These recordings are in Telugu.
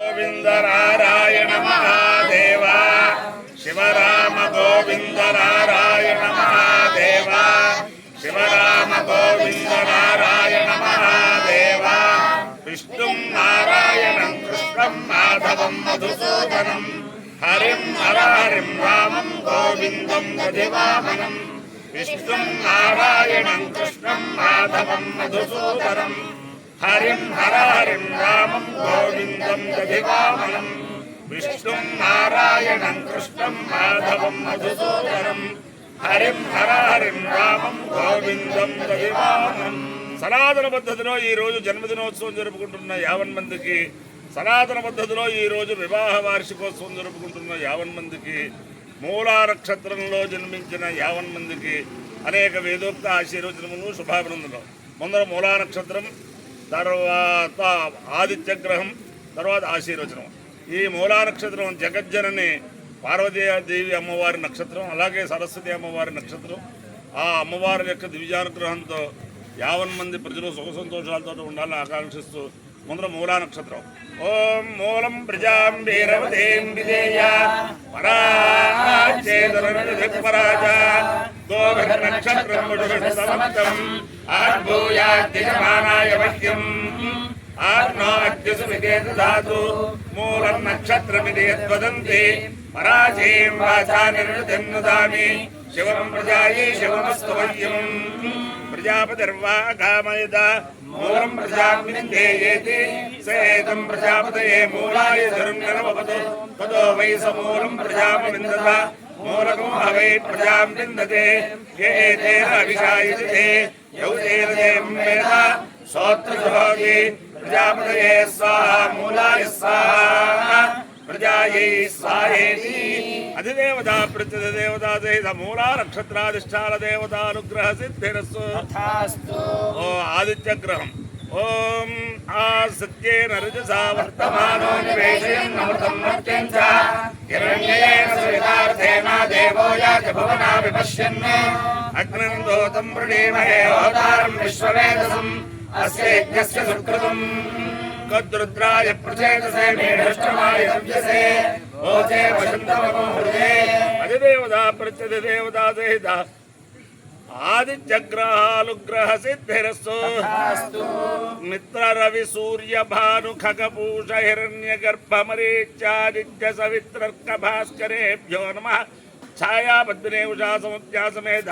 गोविंद नारायण महादेव शिवराम गोविंद नारायण महादेव शिवराम गोविंद नारायण महादेव विष्णु नारायणं कृष्णं माधवं मधुसूदनं हरिं हरिं रामं गोविंदं दधिवामनं विष्णु नारायणं कृष्णं माधवं मधुसूदनं हरिं हरिं रामं गोविंदं दधिवामनं विष्णु नारायणं कृष्णं माधवं मधुसूदनं हरिं हरिं रामं गोविंदं दधिवामनं సనాతన పద్ధతిలో ఈ రోజు జన్మదినోత్సవం జరుపుకుంటున్న 50 మందికి, సనాతన పద్ధతిలో ఈ రోజు వివాహ వార్షికోత్సవం జరుపుకుంటున్న 50 మందికి, మూలా నక్షత్రంలో జన్మించిన 50 మందికి అనేక వేదోక్త ఆశీర్వచనములు శుభాభినందనలు. ముందర మూలా నక్షత్రం, తర్వాత ఆదిత్యగ్రహం, తర్వాత ఆశీర్వచనం. ఈ మూలా నక్షత్రం జగజ్జనని పార్వతీదేవి అమ్మవారి నక్షత్రం, అలాగే సరస్వతి అమ్మవారి నక్షత్రం. ఆ అమ్మవారి యొక్క దివ్యానుగ్రహంతో 50 మంది ప్రజలు సుఖ సంతోషాలతో ఉండాలని ఆకాంక్షిస్తూ ముందర మూలా నక్షత్రం. ఓం మూలం ప్రజాం వీరవతేం విదేయ పరాచేతరపరాజ గోనక్షత్రం సమస్తం ఆర్భూయాద్యమానాయ వక్యం ఆర్నో అద్యసుమిదే దదాతు మూలం నక్షత్రమిదే యద్వదంతి పరాజేం వాచా నిర్వృతిం నుదామి శివం ప్రజాయే శివమస్తు వయ్యం ప్రజాపతిర్వా కామయత మూలం ప్రజాం విందేయేతి సేతం ప్రజాపతయే మూలాయ ధర్మ్యనవపతు తదో వై సమూలం ప్రజాపవిందత మూలకం హవై ప్రజాం విందతే ఏతేన అభిషాయతే యౌతేన దేవం వేద సోత్రజుహోతి ప్రజాపతయే స్వాహా మూలాయ స్వాహా ప్రజాయై స్వాహేతి. అధిదేవతా ప్రత్యధిదేవతా సహిత మూలా నక్షత్రాధిష్టాన దేవతానుగ్రహ సిద్ధిరస్సు. ఓ ఆదిత్యగ్రహం. ఓం ఆ సత్యేన రజసా వర్తమానో నివేశయన్ అమృతం మర్త్యం చ హిరణ్యేన సవితార్థేన దేవో యాతి భువనా విపశ్యన్ అగ్నందోతం ప్రణీమహే హోతారం విశ్వవేదసం అస్య యజ్ఞస్య సుకృతం కద్రుద్రాయ ప్రచేతసే మేఢష్టమాయ దవ్యసే ఓచే వశంతమో హృదే. అధిదేవతా ప్రత్యధిదేవతా సహిత ఆదిత్యగ్రహాలుగ్రహ సిద్ధిరస్సు. మిత్ర రవి సూర్య భాను ఖగపూష హిరణ్య గర్భమరీత్యాదిత్య సవిత్రర్క భాస్కరేభ్యో నమః. ఛాయాబద్ధినే ఉషా సముద్యా సమేత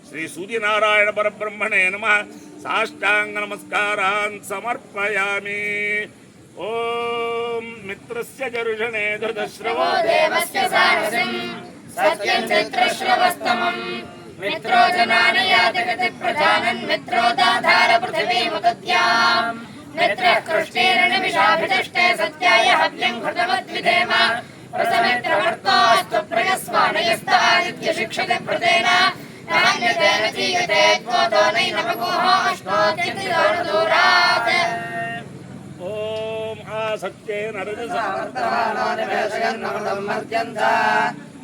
శ్రీ సూర్యనారాయణ పరబ్రహ్మణే నమః. సాష్టాంగ నమస్కారాన్ సమర్పయామి. ఓం మిత్రస్య జరుషణే ధృతశ్రవో దేవస్య సారసిం సత్యం చిత్రశ్రవస్తమం మిత్రో జనాని యాతగతి ప్రజానన్ మిత్రో దాధార పృథివీముద్యాం మిత్రః కృష్ణేరణమిషాభితిష్టే సత్యాయ హవ్యం ఘృతమద్విధేమ ప్రసమిత్రవర్తోస్తు ప్రయస్వానయస్త ఆదిత్య శిక్షతే ప్రతేన నాన్యతేన జీయతే త్వతో నైనమగోహో అష్టోత్యతిదూరాత్. ఓం ఆ సత్యేన రజసా వర్తమానో నివేశయన్ అమృతం మర్త్యం చ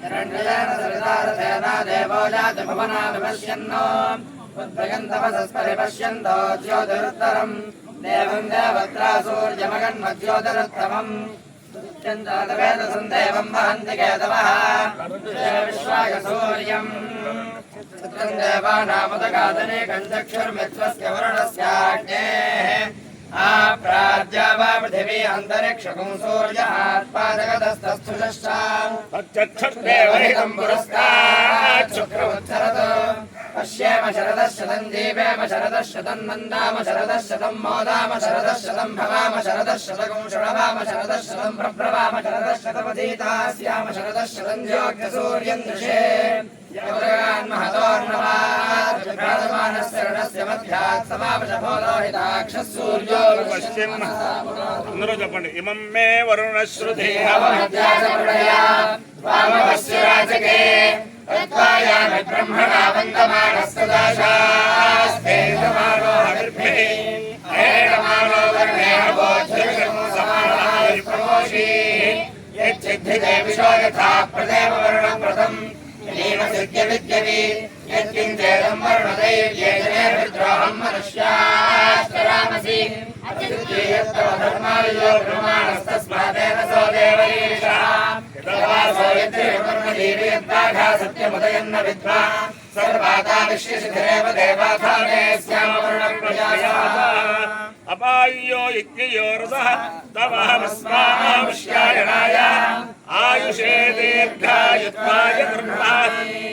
హిరణ్యేన సవితార్థేన దేవో యాతి భువనా విపశ్యన్నో ఉద్భయం తపసస్పరి పశ్యంతో జ్యోతిరుత్తరం దేవం దేవత్రా సూర్యమగన్మజ్యోతిరుత్తమం చంద్రవేదసం దేవం వహంతి కేతవః విశ్వాయ సూర్యం సత్యం దేవానాముదగాదనేకం చక్షుర్మిత్రస్య వరుణస్యాగ్నేః ఆప్రాజ్యావా పృథివీ అంతరిక్షకం సూర్యః ఆత్పాదగతస్తస్థుషశ్చాం తచ్చక్షుర్దేవహితం పురస్తాత్ శుక్రముచ్చరత్ పశ్యేమ శరదః శతం జీవేమ శరదః శతం నందామ శరదః శతం మోదామ శరదః శతం భవామ శరదః శతకం శృణవామ శరదః శతం ప్రభ్రవామ శరదః శతమధీతాస్యామ శరదః శతం జ్యోగ్యసూర్యం దృశే యవగాన్మహతోర్ణవాత్ విభ్రాజమానస్య రుణస్య మధ్యాత్ సమాపశపోలోహితాక్షసూర్యో పశ్చిమ. అందరూ చెప్పండి. ఇమం మే వరుణశ్రుతి వామవస్య రాజకే తత్వాయామి బ్రహ్మణా వందమానస్తదాశాస్తే సమానో హవిర్భిః ఏడమానో వర్ణేన బోధ్యవిషమో సమానాయ ప్రమోషి యచ్చిద్ధితే విశో యథా ప్రదేవ వర్ణం ప్రథం యనీవ సిద్ధ్య విద్యవి యత్కించేదం వర్ణదైవ్యేజనే విద్రోహం మనుష్యాస్తరామసి అతిద్యేయత్తవ ధర్మాయో బ్రహ్మాణస్తస్మాదేన देवयद्वाघा सत्यमुदयन्न विद्वा सर्वाता विश्यसिधेव देवाधाने स्यामवर्णप्रजायाः अपायो यज्ञयोरसः तवहमस्मामुष्यायणाय आयुषे दीर्घायुत्वाय धर्मः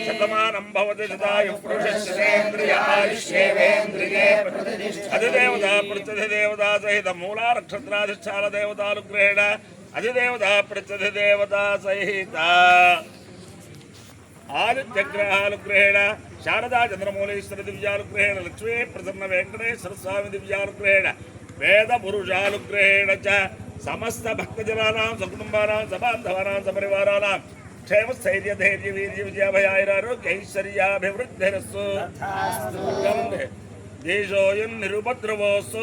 शतमानं भवति शतायुः पुरुषस्येन्द्रिय आयुष्येवेन्द्रिये अधिदेवता प्रत्यधिदेवता सहित मूला नक्षत्राधिष्ठान देवतानुग्रहेण अधिदेवता प्रत्यधिदेवता सहित आदित्यग्रहानुग्रहेण शारदा चंद्रमौलेश्वर दिव्यानुग्रहेण लक्ष्मी प्रसन्न वेंकटेश्वर स्वामी दिव्यानुग्रहेण वेद पुरुषानुग्रहेण च समस्त भक्तजनानां सकुटुंबानां सबान्धवानां सपरिवाराणां क्षेम स्थैर्य धैर्य वीर्य विजयाभयारोग्य ऐश्वर्याभिवृद्धिरस्तु देशोऽयं निरुपद्रवोऽस्तु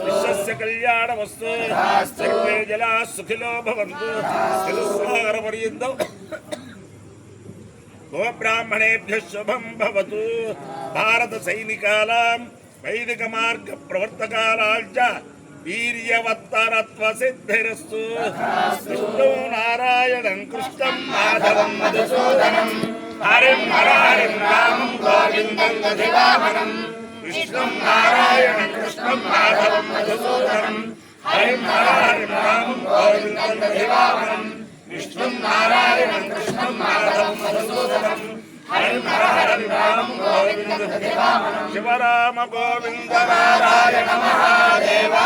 विश्वस्य कल्याणमस्तु सर्वे जनाः सुखिनो भवन्तु चतुस्सागरपर्यन्तम् गोब्राह्मणेभ्यः शुभं भवतु भारत सैनिकानां वैदिक मार्ग प्रवर्तकानां च वीर्यवत्तरत्व सिद्धिरस्तु विष्णु नारायणं कृष्णं माधवं मधुसूदनं हरिं हरिं रामं गोविन्दं दधिवामनं विष्णु नारायणं कृष्णं माधवं मधुसूदनं हरिं हरिं रामं गोविन्दं दधिवामनं विष्णु नारायणं कृष्णं माधवं मधुसूदनं हरिं हरिं रामं गोविन्दं दधिवामनं शिवराम गोविन्द नारायण महादेवा।